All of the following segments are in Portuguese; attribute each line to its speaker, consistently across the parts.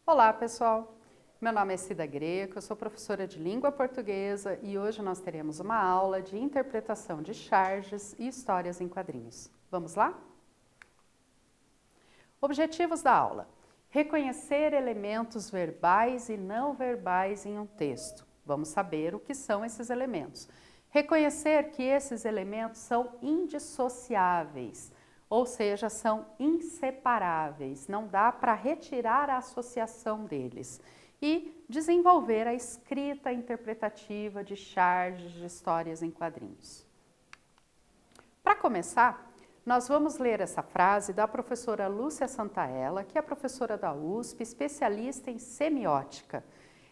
Speaker 1: Olá, pessoal! Meu nome é Cida Greco, eu sou professora de língua portuguesa e hoje nós teremos uma aula de interpretação de charges e histórias em quadrinhos. Vamos lá? Objetivos da aula: reconhecer elementos verbais e não verbais em um texto. Vamos saber o que são esses elementos. Reconhecer que esses elementos são indissociáveis, ou seja, são inseparáveis, não dá para retirar a associação deles. E desenvolver a escrita interpretativa de charges de histórias em quadrinhos. Para começar, nós vamos ler essa frase da professora Lúcia Santaella, que é professora da USP, especialista em semiótica.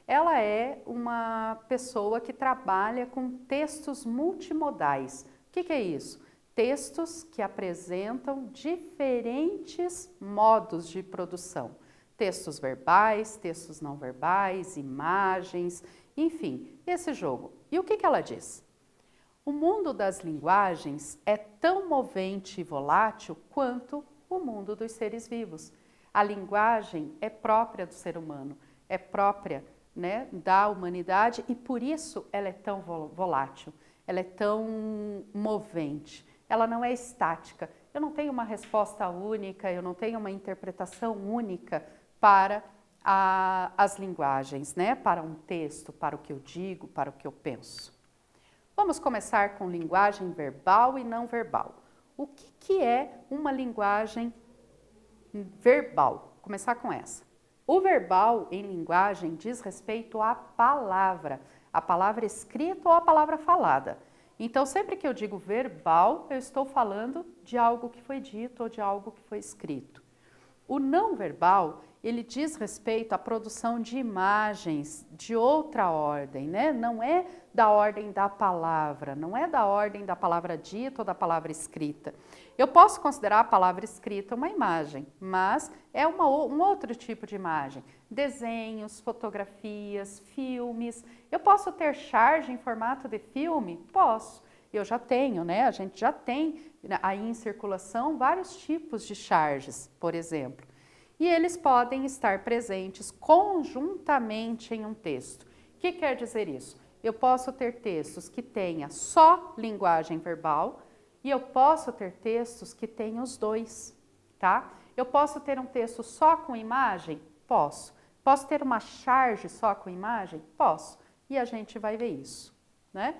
Speaker 1: Ela é uma pessoa que trabalha com textos multimodais. O que é isso? Textos que apresentam diferentes modos de produção. Textos verbais, textos não verbais, imagens, enfim, esse jogo. E o que ela diz? O mundo das linguagens é tão movente e volátil quanto o mundo dos seres vivos. A linguagem é própria do ser humano, é própria, né, da humanidade e por isso ela é tão volátil, ela é tão movente, ela não é estática. Eu não tenho uma resposta única, eu não tenho uma interpretação única para as linguagens, né? Para um texto, para o que eu digo, para o que eu penso. Vamos começar com linguagem verbal e não verbal. O que é uma linguagem verbal? Vou começar com essa. O verbal em linguagem diz respeito à palavra escrita ou à palavra falada. Então, sempre que eu digo verbal, eu estou falando de algo que foi dito ou de algo que foi escrito. O não verbal, ele diz respeito à produção de imagens de outra ordem, né? Não é da ordem da palavra, não é da ordem da palavra dita ou da palavra escrita. Eu posso considerar a palavra escrita uma imagem, mas é um outro tipo de imagem. Desenhos, fotografias, filmes. Eu posso ter charge em formato de filme? Posso. Eu já tenho, né? A gente já tem aí em circulação vários tipos de charges, por exemplo. E eles podem estar presentes conjuntamente em um texto. O que quer dizer isso? Eu posso ter textos que tenha só linguagem verbal e eu posso ter textos que tenham os dois, tá? Eu posso ter um texto só com imagem? Posso. Posso ter uma charge só com imagem? Posso. E a gente vai ver isso, né?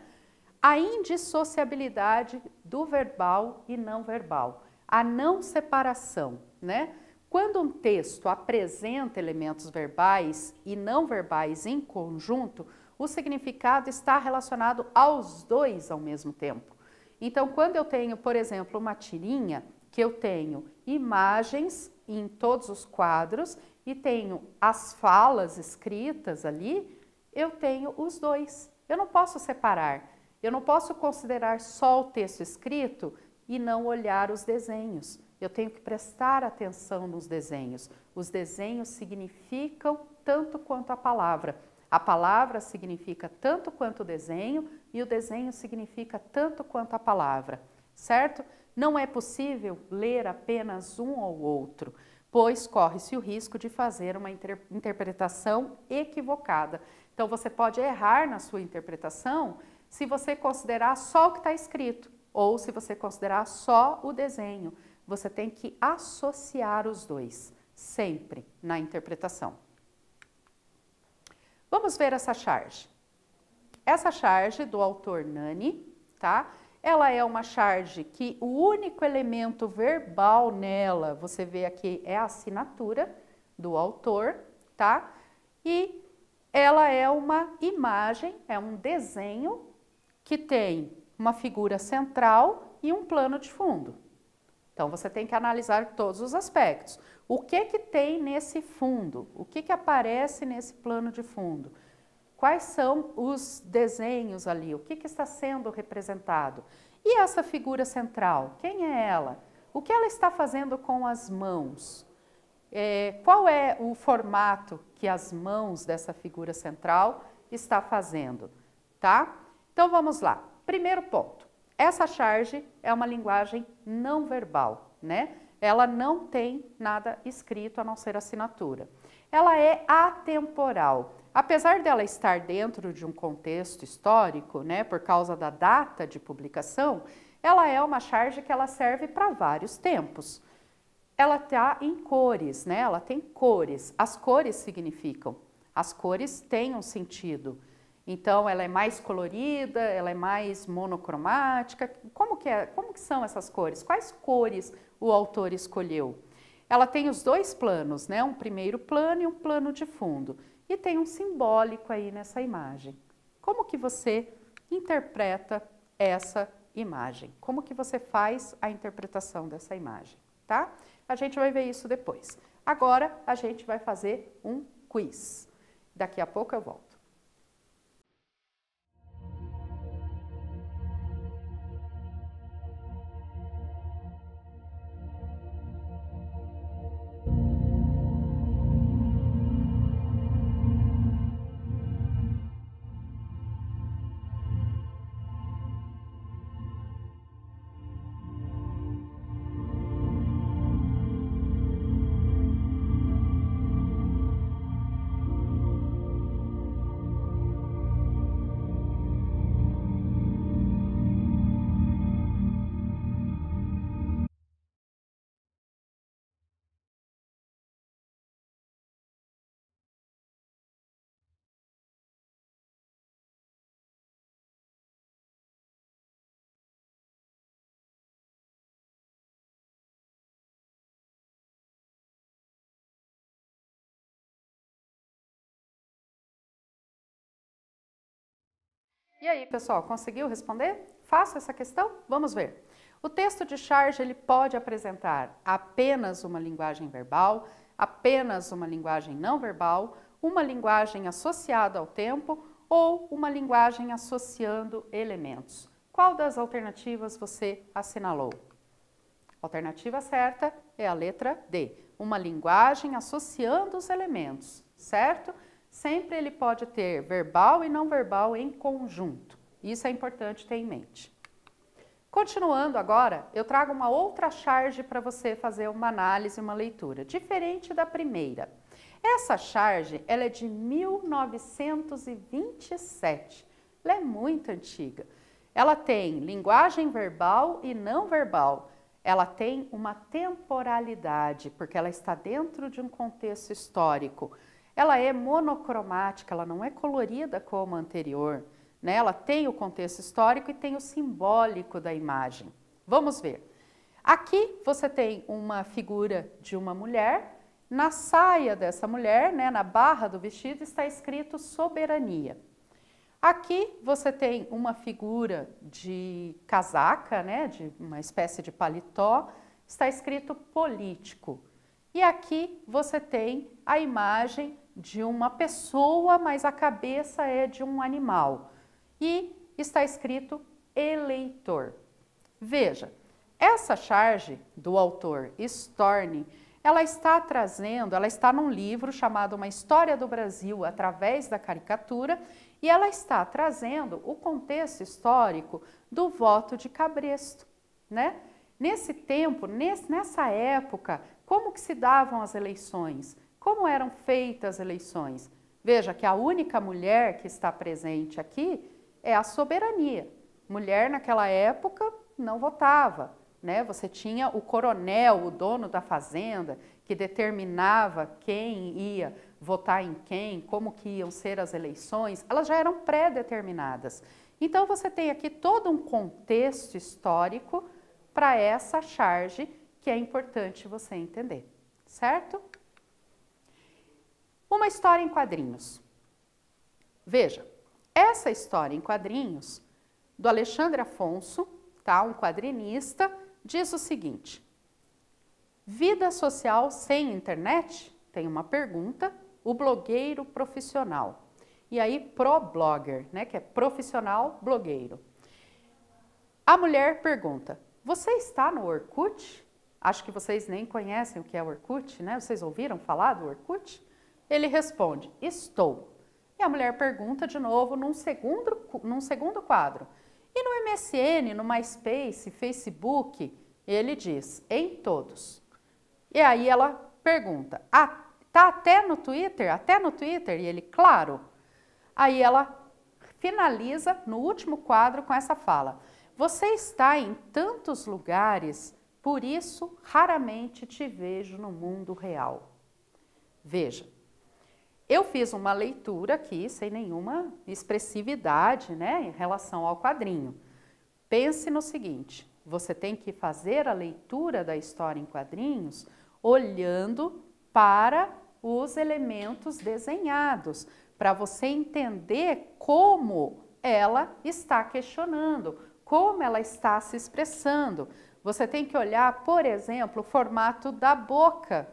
Speaker 1: A indissociabilidade do verbal e não verbal, a não separação, né? Quando um texto apresenta elementos verbais e não verbais em conjunto, o significado está relacionado aos dois ao mesmo tempo. Então, quando eu tenho, por exemplo, uma tirinha, que eu tenho imagens em todos os quadros e tenho as falas escritas ali, eu tenho os dois. Eu não posso separar. Eu não posso considerar só o texto escrito e não olhar os desenhos. Eu tenho que prestar atenção nos desenhos. Os desenhos significam tanto quanto a palavra. A palavra significa tanto quanto o desenho e o desenho significa tanto quanto a palavra, certo? Não é possível ler apenas um ou outro, pois corre-se o risco de fazer uma interpretação equivocada. Então, você pode errar na sua interpretação se você considerar só o que está escrito ou se você considerar só o desenho. Você tem que associar os dois, sempre na interpretação. Vamos ver essa charge. Essa charge do autor Nani, tá? Ela é uma charge que o único elemento verbal nela, você vê aqui, é a assinatura do autor, tá? E ela é uma imagem, é um desenho que tem uma figura central e um plano de fundo. Então, você tem que analisar todos os aspectos. O que tem nesse fundo? O que aparece nesse plano de fundo? Quais são os desenhos ali? O que está sendo representado? E essa figura central? Quem é ela? O que ela está fazendo com as mãos? Qual é o formato que as mãos dessa figura central está fazendo? Tá? Então, vamos lá. Primeiro ponto. Essa charge é uma linguagem não verbal, né? Ela não tem nada escrito a não ser assinatura. Ela é atemporal. Apesar dela estar dentro de um contexto histórico, né, por causa da data de publicação, ela é uma charge que ela serve para vários tempos. Ela está em cores, né? Ela tem cores. As cores significam. As cores têm um sentido. Então, ela é mais colorida, ela é mais monocromática. Como que são essas cores? Quais cores o autor escolheu? Ela tem os dois planos, né? Um primeiro plano e um plano de fundo. E tem um simbólico aí nessa imagem. Como que você interpreta essa imagem? Como que você faz a interpretação dessa imagem, tá? A gente vai ver isso depois. Agora, a gente vai fazer um quiz. Daqui a pouco eu volto. E aí, pessoal, conseguiu responder? Faça essa questão? Vamos ver. O texto de charge ele pode apresentar apenas uma linguagem verbal, apenas uma linguagem não verbal, uma linguagem associada ao tempo ou uma linguagem associando elementos. Qual das alternativas você assinalou? A alternativa certa é a letra D, uma linguagem associando os elementos, certo? Sempre ele pode ter verbal e não verbal em conjunto. Isso é importante ter em mente. Continuando agora, eu trago uma outra charge para você fazer uma análise, uma leitura, diferente da primeira. Essa charge, ela é de 1927. Ela é muito antiga. Ela tem linguagem verbal e não verbal. Ela tem uma temporalidade, porque ela está dentro de um contexto histórico. Ela é monocromática, ela não é colorida como a anterior, né? Ela tem o contexto histórico e tem o simbólico da imagem. Vamos ver. Aqui você tem uma figura de uma mulher, na saia dessa mulher, né, na barra do vestido, está escrito soberania. Aqui você tem uma figura de casaca, né, de uma espécie de paletó, está escrito político. E aqui você tem a imagem de uma pessoa, mas a cabeça é de um animal. E está escrito eleitor. Veja, essa charge do autor Storni, ela está num livro chamado Uma História do Brasil através da caricatura, e ela está trazendo o contexto histórico do voto de cabresto, né? Nesse tempo, nessa época, como que se davam as eleições? Como eram feitas as eleições? Veja que a única mulher que está presente aqui é a soberania. Mulher naquela época não votava, né? Você tinha o coronel, o dono da fazenda, que determinava quem ia votar em quem, como que iam ser as eleições, elas já eram pré-determinadas. Então você tem aqui todo um contexto histórico para essa charge que é importante você entender, certo? Uma história em quadrinhos. Veja, essa história em quadrinhos do Alexandre Afonso, tá? Um quadrinista, diz o seguinte: vida social sem internet? Tem uma pergunta, o blogueiro profissional. E aí, pro-blogger, né? Que é profissional blogueiro. A mulher pergunta: você está no Orkut? Acho que vocês nem conhecem o que é o Orkut, né? Vocês ouviram falar do Orkut? Ele responde: estou. E a mulher pergunta de novo num segundo quadro: e não MSN, no MySpace, Facebook, ele diz, em todos. E aí ela pergunta, tá até no Twitter? Até no Twitter? E ele, claro. Aí ela finaliza no último quadro com essa fala, você está em tantos lugares, por isso raramente te vejo no mundo real. Veja, eu fiz uma leitura aqui, sem nenhuma expressividade, né, em relação ao quadrinho. Pense no seguinte, você tem que fazer a leitura da história em quadrinhos olhando para os elementos desenhados, para você entender como ela está questionando, como ela está se expressando. Você tem que olhar, por exemplo, o formato da boca.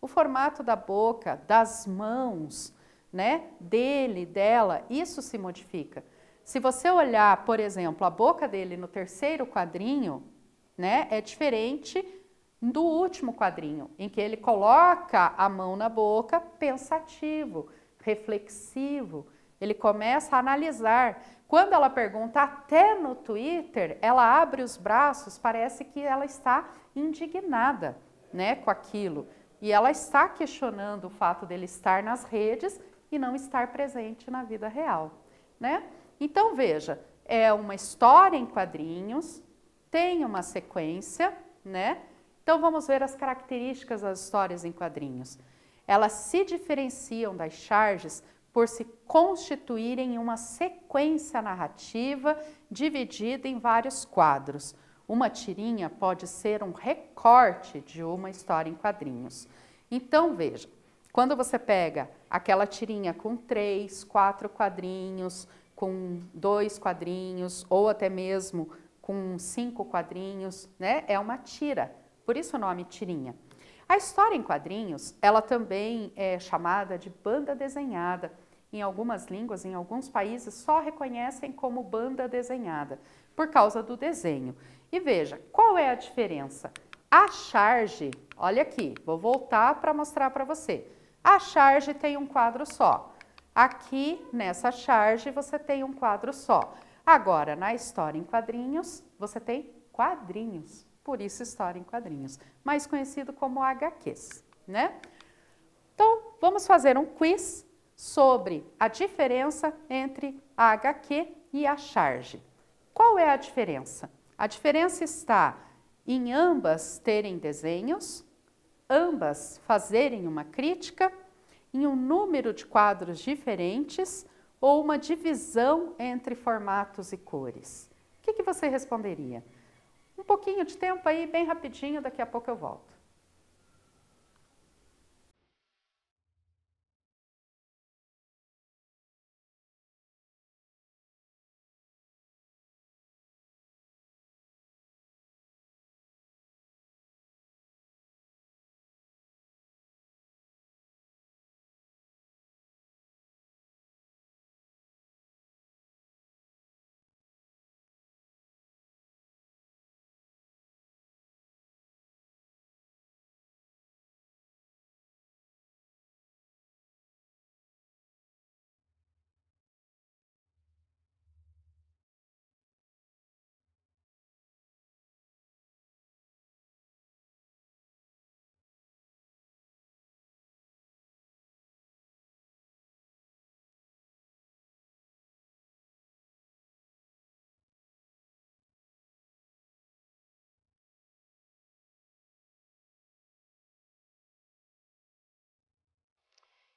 Speaker 1: O formato da boca, das mãos, né, dele, dela, isso se modifica. Se você olhar, por exemplo, a boca dele no terceiro quadrinho, né, é diferente do último quadrinho, em que ele coloca a mão na boca pensativo, reflexivo, ele começa a analisar. Quando ela pergunta até no Twitter, ela abre os braços, parece que ela está indignada, né, com aquilo. E ela está questionando o fato dele estar nas redes e não estar presente na vida real, né? Então, veja, é uma história em quadrinhos, tem uma sequência, né? Então, vamos ver as características das histórias em quadrinhos. Elas se diferenciam das charges por se constituírem em uma sequência narrativa dividida em vários quadros. Uma tirinha pode ser um recorte de uma história em quadrinhos. Então, veja, quando você pega aquela tirinha com 3, 4 quadrinhos, com 2 quadrinhos, ou até mesmo com 5 quadrinhos, né? É uma tira, por isso o nome tirinha. A história em quadrinhos, ela também é chamada de banda desenhada. Em algumas línguas, em alguns países, só reconhecem como banda desenhada, por causa do desenho. E veja, qual é a diferença? A charge, olha aqui, vou voltar para mostrar para você. A charge tem um quadro só. Aqui, nessa charge, você tem um quadro só. Agora, na história em quadrinhos, você tem quadrinhos. Por isso, história em quadrinhos, mais conhecido como HQs, né? Então, vamos fazer um quiz sobre a diferença entre a HQ e a charge. Qual é a diferença? A diferença está em ambas terem desenhos, ambas fazerem uma crítica, em um número de quadros diferentes ou uma divisão entre formatos e cores. O que você responderia? Um pouquinho de tempo aí, bem rapidinho, daqui a pouco eu volto.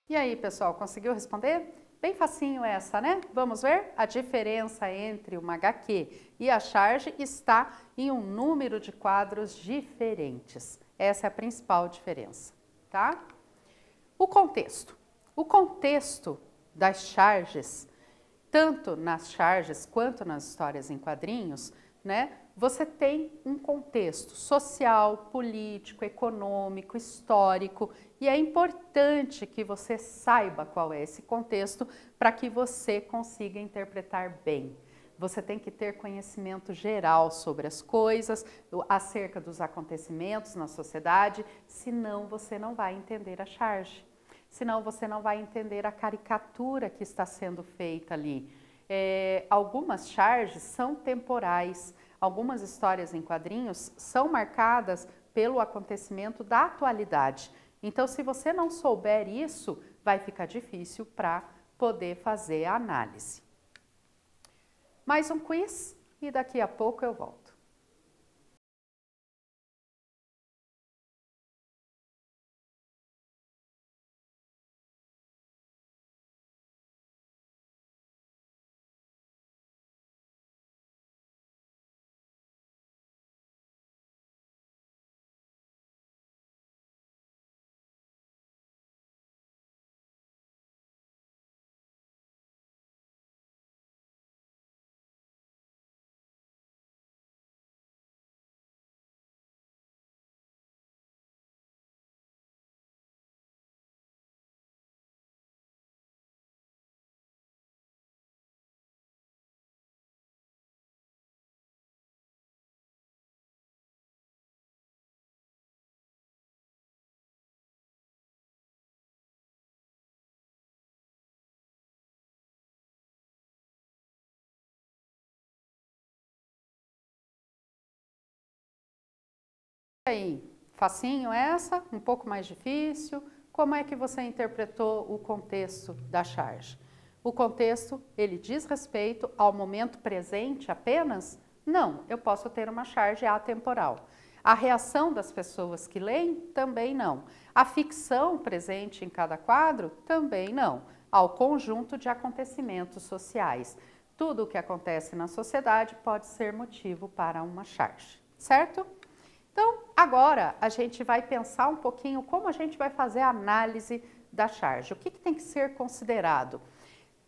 Speaker 1: E aí, pessoal, conseguiu responder? Bem facinho essa, né? Vamos ver? A diferença entre uma HQ e a charge está em um número de quadros diferentes. Essa é a principal diferença, tá? O contexto. O contexto das charges, tanto nas charges quanto nas histórias em quadrinhos, né? Você tem um contexto social, político, econômico, histórico, e é importante que você saiba qual é esse contexto para que você consiga interpretar bem. Você tem que ter conhecimento geral sobre as coisas, acerca dos acontecimentos na sociedade, senão você não vai entender a charge. Senão você não vai entender a caricatura que está sendo feita ali. algumas charges são temporais, algumas histórias em quadrinhos são marcadas pelo acontecimento da atualidade. Então, se você não souber isso, vai ficar difícil para poder fazer a análise. Mais um quiz e daqui a pouco eu volto. E aí, facinho essa? Um pouco mais difícil? Como é que você interpretou o contexto da charge? O contexto, ele diz respeito ao momento presente apenas? Não, eu posso ter uma charge atemporal. A reação das pessoas que leem? Também não. A ficção presente em cada quadro? Também não. Ao conjunto de acontecimentos sociais. Tudo o que acontece na sociedade pode ser motivo para uma charge, certo? Então, agora a gente vai pensar um pouquinho como a gente vai fazer a análise da charge. O que tem que ser considerado?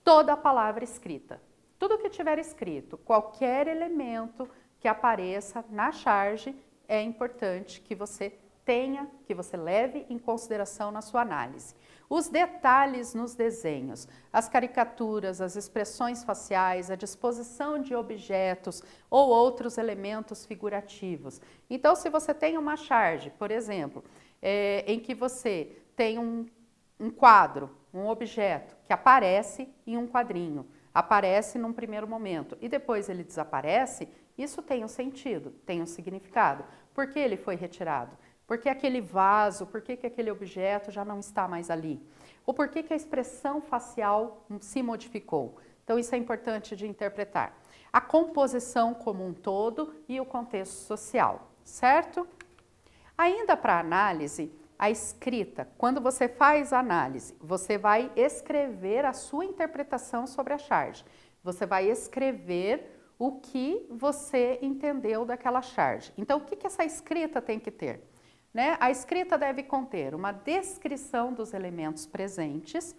Speaker 1: Toda a palavra escrita. Tudo que tiver escrito, qualquer elemento que apareça na charge, é importante que você tenha, que você leve em consideração na sua análise. Os detalhes nos desenhos, as caricaturas, as expressões faciais, a disposição de objetos ou outros elementos figurativos. Então, se você tem uma charge, por exemplo, em que você tem um quadro, um objeto que aparece em um quadrinho, aparece num primeiro momento e depois ele desaparece, isso tem um sentido, tem um significado. Por que ele foi retirado? Por que aquele vaso, por que aquele objeto já não está mais ali? Ou por que a expressão facial se modificou? Então, isso é importante de interpretar. A composição como um todo e o contexto social, certo? Ainda para análise, a escrita. Quando você faz a análise, você vai escrever a sua interpretação sobre a charge. Você vai escrever o que você entendeu daquela charge. Então, o que essa escrita tem que ter? Né? A escrita deve conter uma descrição dos elementos presentes,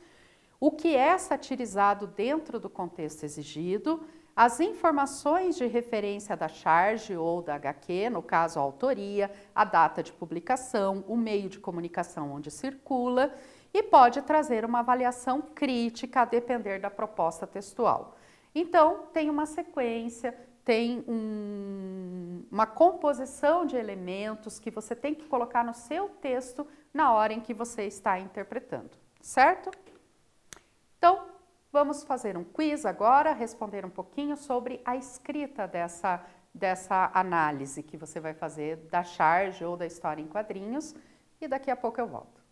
Speaker 1: o que é satirizado dentro do contexto exigido, as informações de referência da charge ou da HQ, no caso a autoria, a data de publicação, o meio de comunicação onde circula, e pode trazer uma avaliação crítica a depender da proposta textual. Então, tem uma sequência, tem uma composição de elementos que você tem que colocar no seu texto na hora em que você está interpretando, certo? Então, vamos fazer um quiz agora, responder um pouquinho sobre a escrita dessa análise que você vai fazer da charge ou da história em quadrinhos e daqui a pouco eu volto.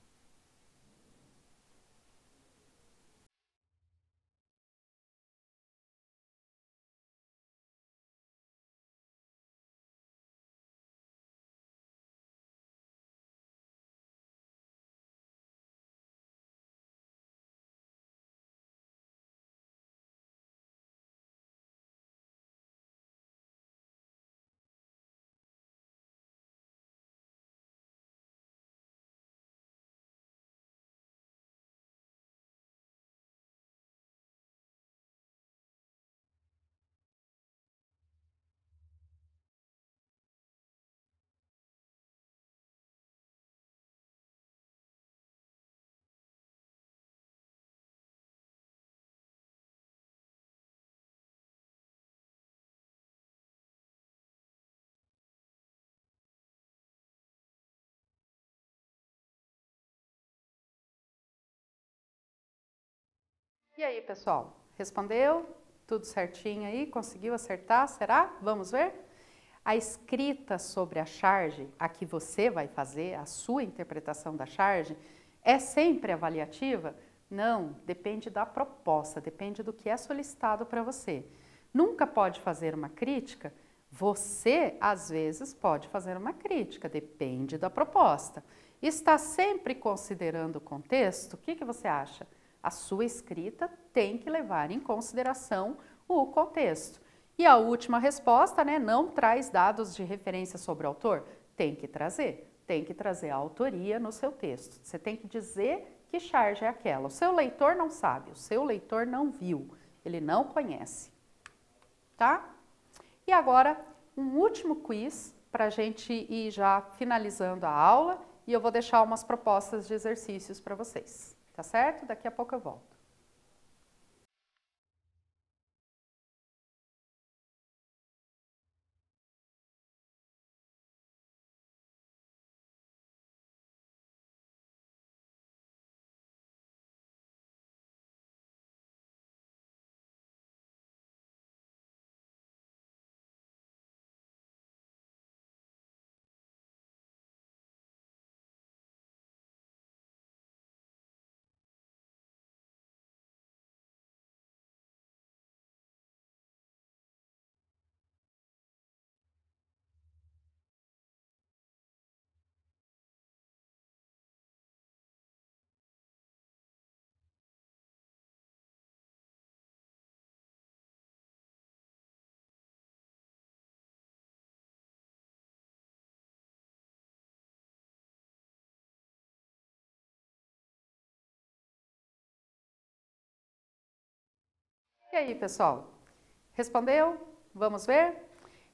Speaker 1: E aí, pessoal, respondeu? Tudo certinho aí? Conseguiu acertar? Será? Vamos ver? A escrita sobre a charge, a que você vai fazer, a sua interpretação da charge, é sempre avaliativa? Não, depende da proposta, depende do que é solicitado para você. Nunca pode fazer uma crítica? Você, às vezes, pode fazer uma crítica, depende da proposta. Está sempre considerando o contexto? O que você acha? A sua escrita tem que levar em consideração o contexto. E a última resposta, né, não traz dados de referência sobre o autor? Tem que trazer a autoria no seu texto. Você tem que dizer que charge é aquela. O seu leitor não sabe, o seu leitor não viu, ele não conhece, tá? E agora, um último quiz para a gente ir já finalizando a aula e eu vou deixar umas propostas de exercícios para vocês, tá certo? Daqui a pouco eu volto. E aí, pessoal? Respondeu? Vamos ver?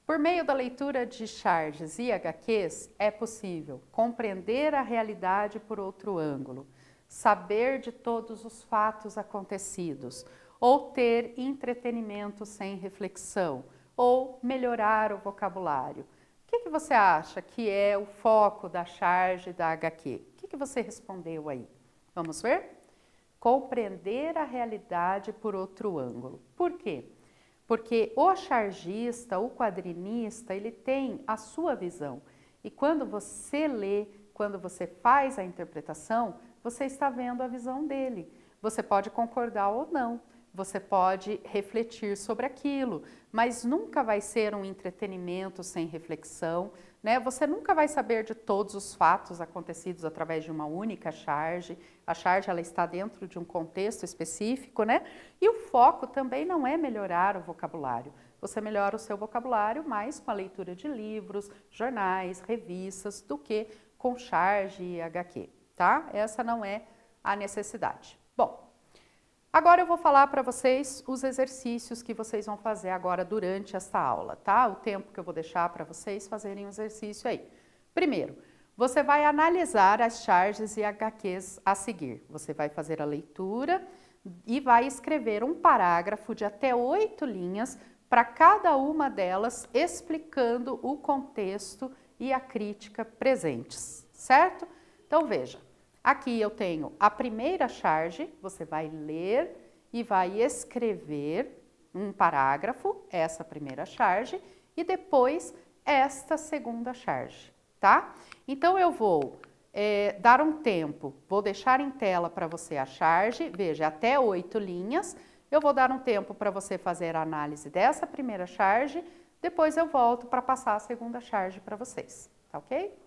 Speaker 1: Por meio da leitura de charges e HQs, é possível compreender a realidade por outro ângulo, saber de todos os fatos acontecidos, ou ter entretenimento sem reflexão, ou melhorar o vocabulário. O que você acha que é o foco da charge da HQ? O que você respondeu aí? Vamos ver? Compreender a realidade por outro ângulo. Por quê? Porque o chargista, o quadrinista, ele tem a sua visão. E quando você lê, quando você faz a interpretação, você está vendo a visão dele. Você pode concordar ou não, você pode refletir sobre aquilo, mas nunca vai ser um entretenimento sem reflexão, né? Você nunca vai saber de todos os fatos acontecidos através de uma única charge. A charge ela está dentro de um contexto específico, né? E o foco também não é melhorar o vocabulário. Você melhora o seu vocabulário mais com a leitura de livros, jornais, revistas, do que com charge e HQ, tá? Essa não é a necessidade. Bom, agora eu vou falar para vocês os exercícios que vocês vão fazer agora durante esta aula, tá? O tempo que eu vou deixar para vocês fazerem o exercício aí. Primeiro, você vai analisar as charges e HQs a seguir. Você vai fazer a leitura e vai escrever um parágrafo de até 8 linhas para cada uma delas, explicando o contexto e a crítica presentes, certo? Então veja. Aqui eu tenho a primeira charge, você vai ler e vai escrever um parágrafo, essa primeira charge, e depois esta segunda charge, tá? Então eu vou dar um tempo, vou deixar em tela para você a charge, veja, até 8 linhas, eu vou dar um tempo para você fazer a análise dessa primeira charge, depois eu volto para passar a segunda charge para vocês, tá ok?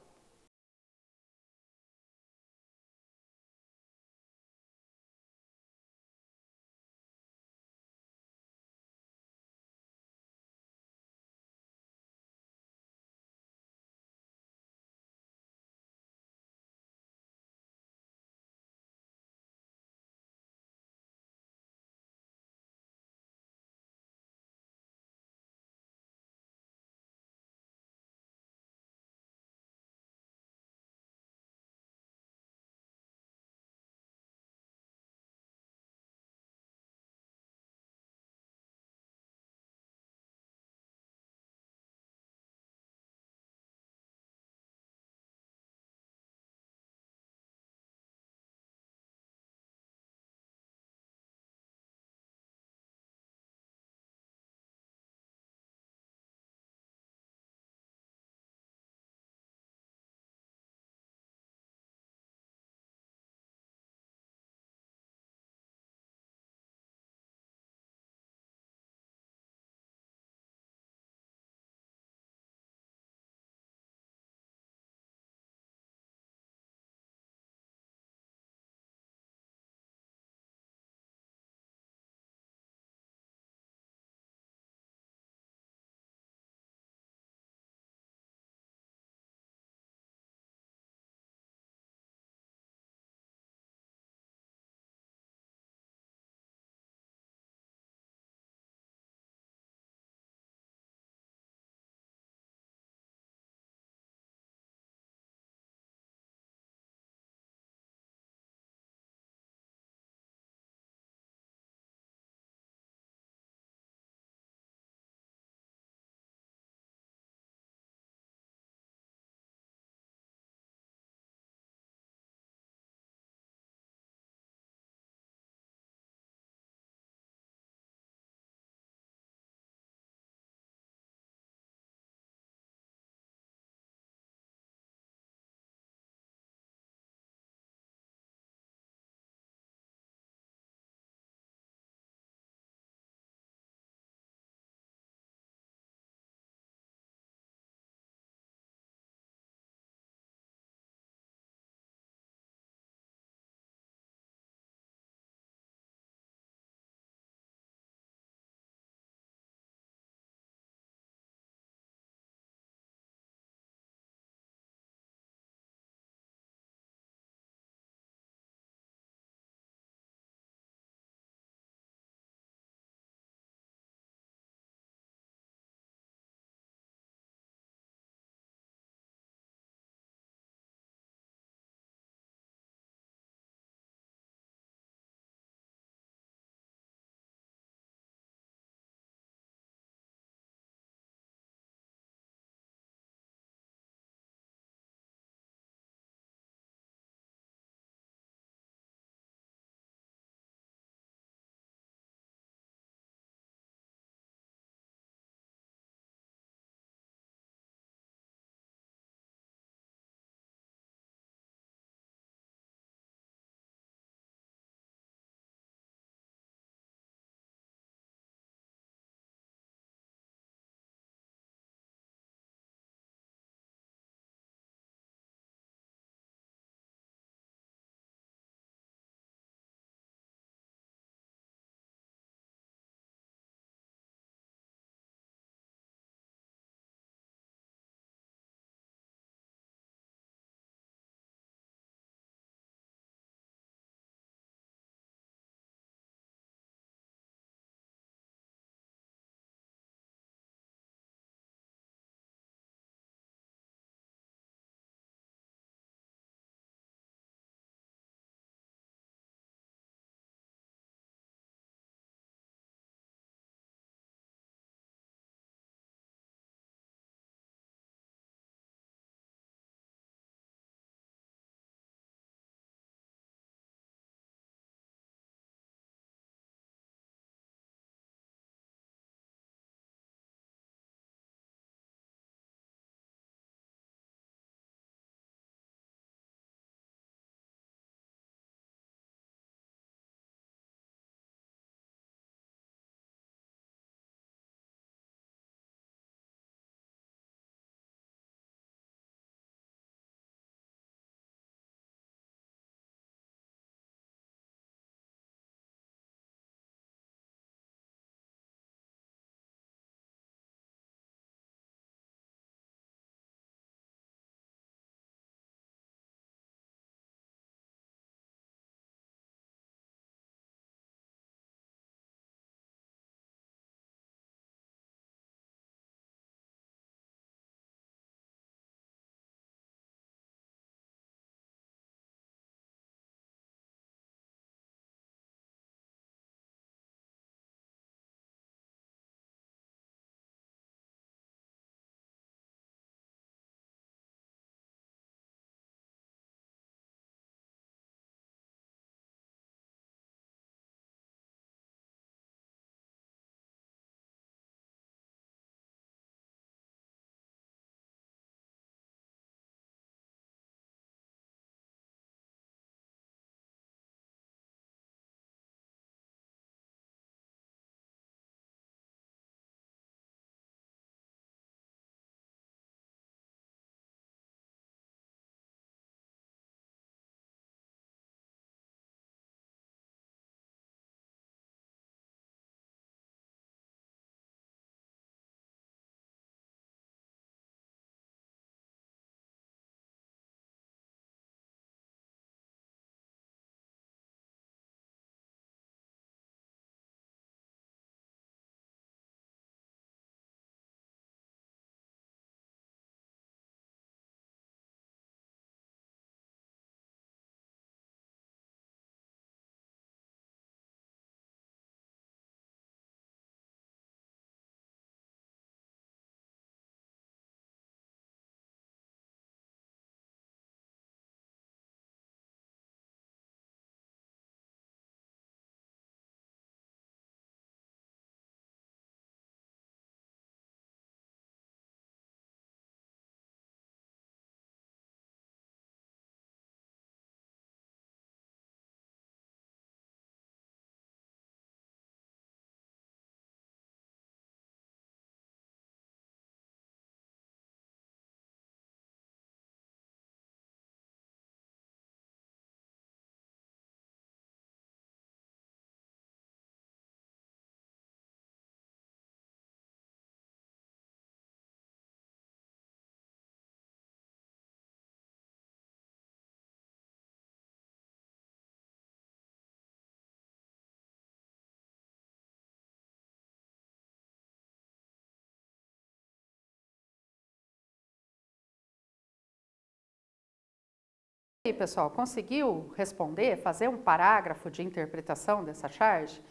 Speaker 1: E aí, pessoal, conseguiu responder, fazer um parágrafo de interpretação dessa charge?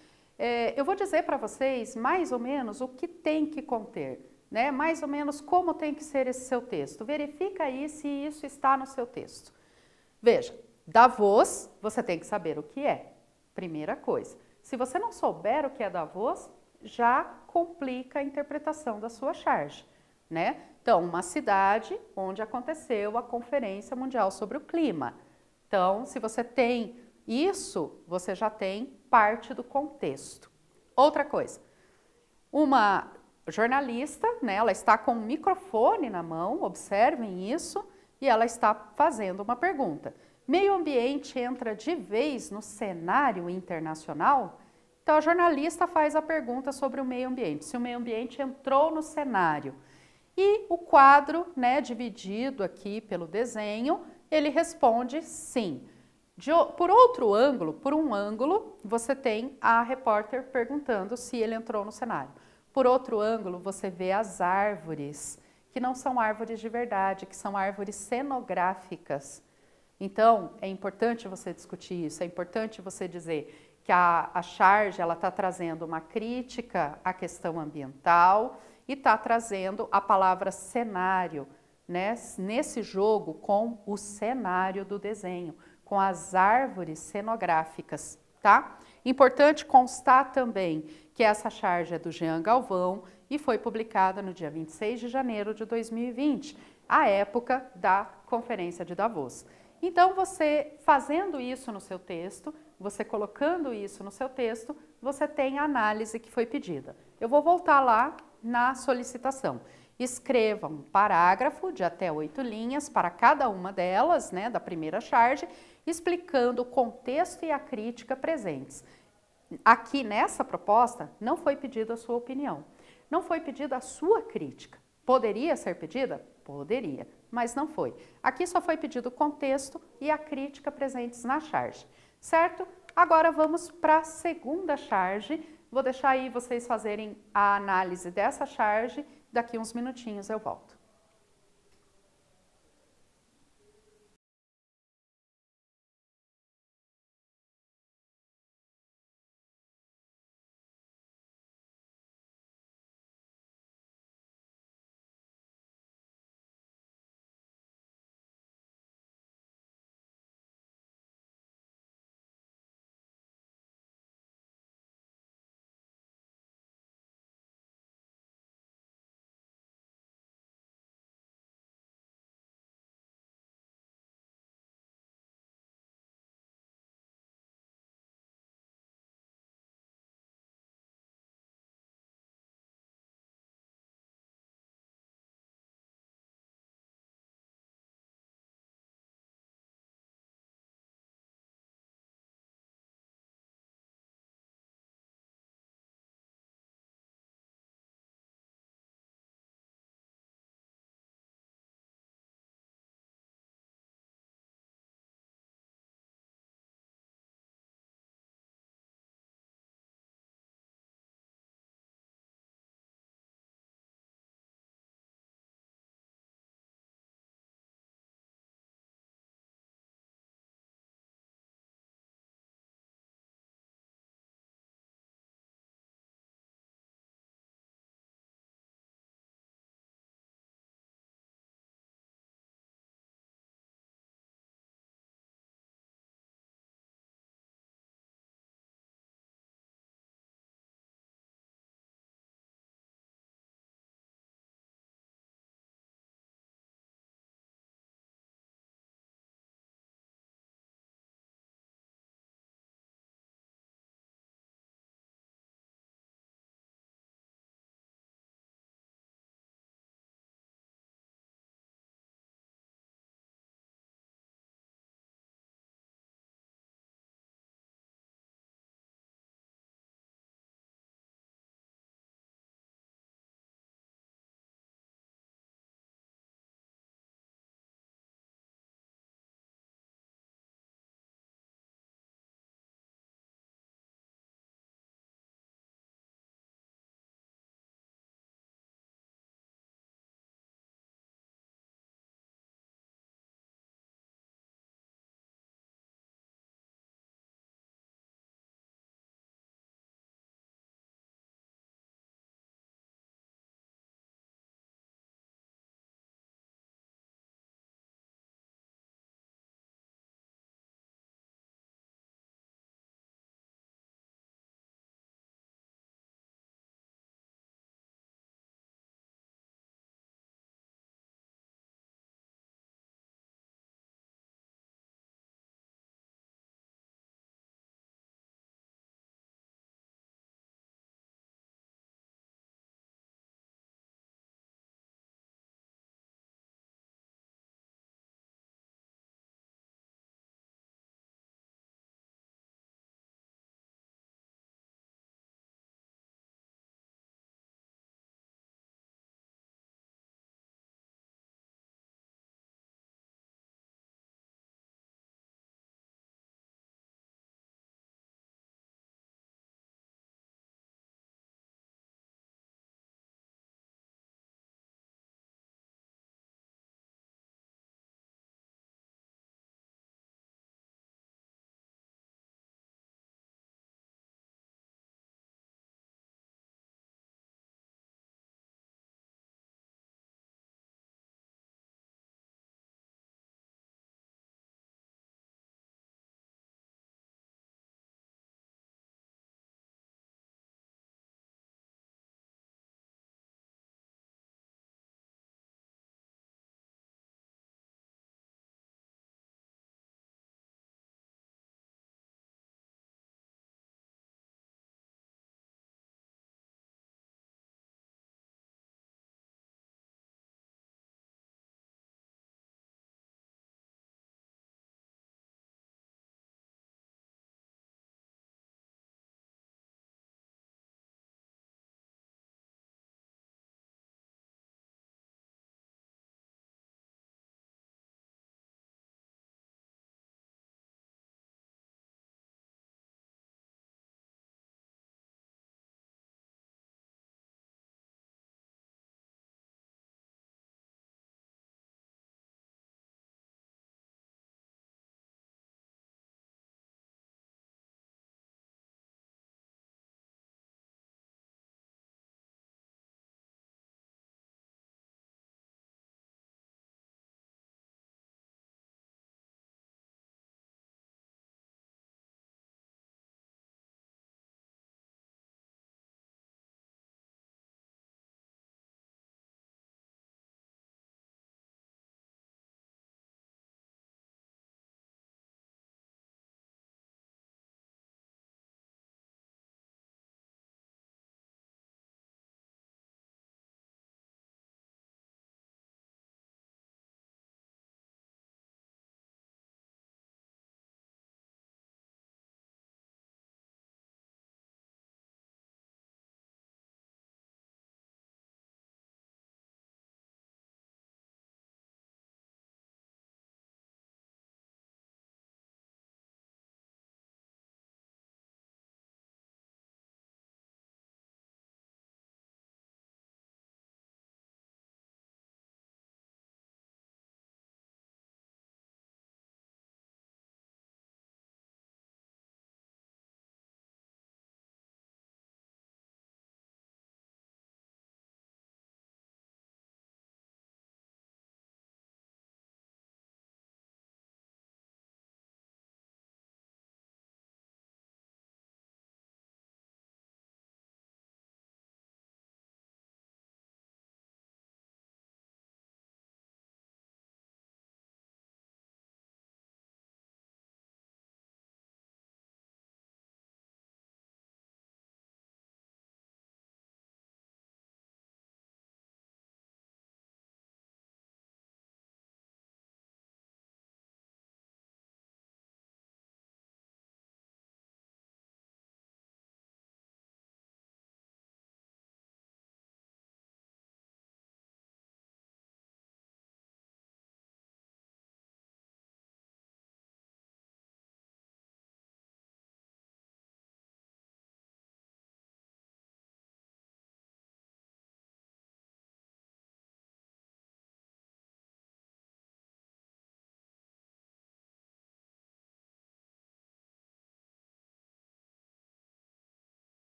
Speaker 1: Eu vou dizer para vocês mais ou menos o que tem que conter, né? Mais ou menos como tem que ser esse seu texto. Verifica aí se isso está no seu texto. Veja, Davos, você tem que saber o que é, primeira coisa. Se você não souber o que é Davos, já complica a interpretação da sua charge, né? Então, uma cidade onde aconteceu a Conferência Mundial sobre o Clima. Então, se você tem isso, você já tem parte do contexto. Outra coisa, uma jornalista, né, ela está com um microfone na mão, observem isso, e ela está fazendo uma pergunta. Meio ambiente entra de vez no cenário internacional? Então, a jornalista faz a pergunta sobre o meio ambiente, se o meio ambiente entrou no cenário. E o quadro, né, dividido aqui pelo desenho, ele responde sim. Por outro ângulo, por um ângulo, você tem a repórter perguntando se ele entrou no cenário. Por outro ângulo, você vê as árvores, que não são árvores de verdade, que são árvores cenográficas. Então, é importante você discutir isso, é importante você dizer que a charge está trazendo uma crítica à questão ambiental e está trazendo a palavra cenário, né, nesse jogo com o cenário do desenho, com as árvores cenográficas, tá? Importante constar também que essa charge é do Jean Galvão e foi publicada no dia 26 de janeiro de 2020, a época da Conferência de Davos. Então, você fazendo isso no seu texto, você colocando isso no seu texto, você tem a análise que foi pedida. Eu vou voltar lá na solicitação. Escreva um parágrafo de até 8 linhas para cada uma delas, né, da primeira charge, explicando o contexto e a crítica presentes. Aqui nessa proposta não foi pedida a sua opinião, não foi pedida a sua crítica. Poderia ser pedida? Poderia, mas não foi. Aqui só foi pedido o contexto e a crítica presentes na charge, certo? Agora vamos para a segunda charge. Vou deixar aí vocês fazerem a análise dessa charge. Daqui uns minutinhos eu volto.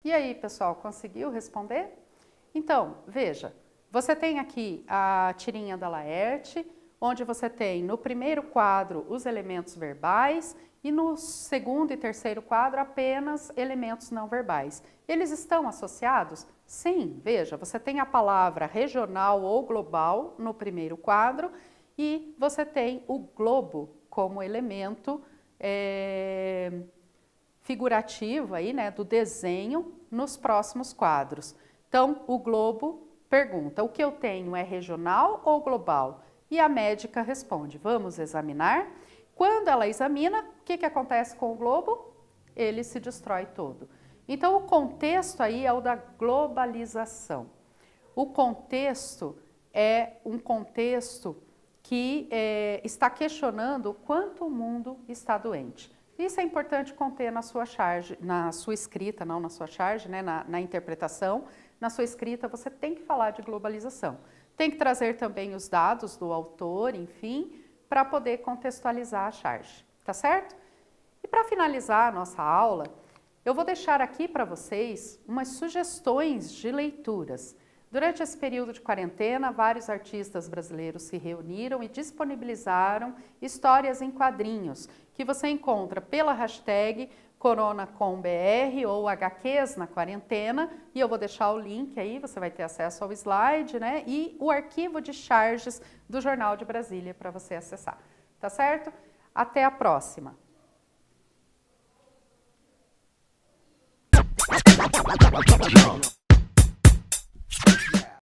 Speaker 1: E aí, pessoal, conseguiu responder? Então, veja, você tem aqui a tirinha da Laerte, onde você tem no primeiro quadro os elementos verbais e no segundo e terceiro quadro apenas elementos não verbais. Eles estão associados? Sim, veja, você tem a palavra regional ou global no primeiro quadro e você tem o globo como elemento figurativo aí, né, do desenho nos próximos quadros. Então, o globo pergunta, o que eu tenho é regional ou global? E a médica responde, vamos examinar. Quando ela examina, o que acontece com o globo? Ele se destrói todo. Então, o contexto aí é o da globalização. O contexto é um contexto que está questionando o quanto o mundo está doente. Isso é importante conter na sua charge, na sua escrita, não na sua charge, né, na interpretação. Na sua escrita, você tem que falar de globalização. Tem que trazer também os dados do autor, enfim, para poder contextualizar a charge, tá certo? E para finalizar a nossa aula, eu vou deixar aqui para vocês umas sugestões de leituras. Durante esse período de quarentena, vários artistas brasileiros se reuniram e disponibilizaram histórias em quadrinhos, que você encontra pela hashtag CoronaComBR ou HQs na quarentena, e eu vou deixar o link aí, você vai ter acesso ao slide, né? E o arquivo de charges do Jornal de Brasília para você acessar, tá certo? Até a próxima!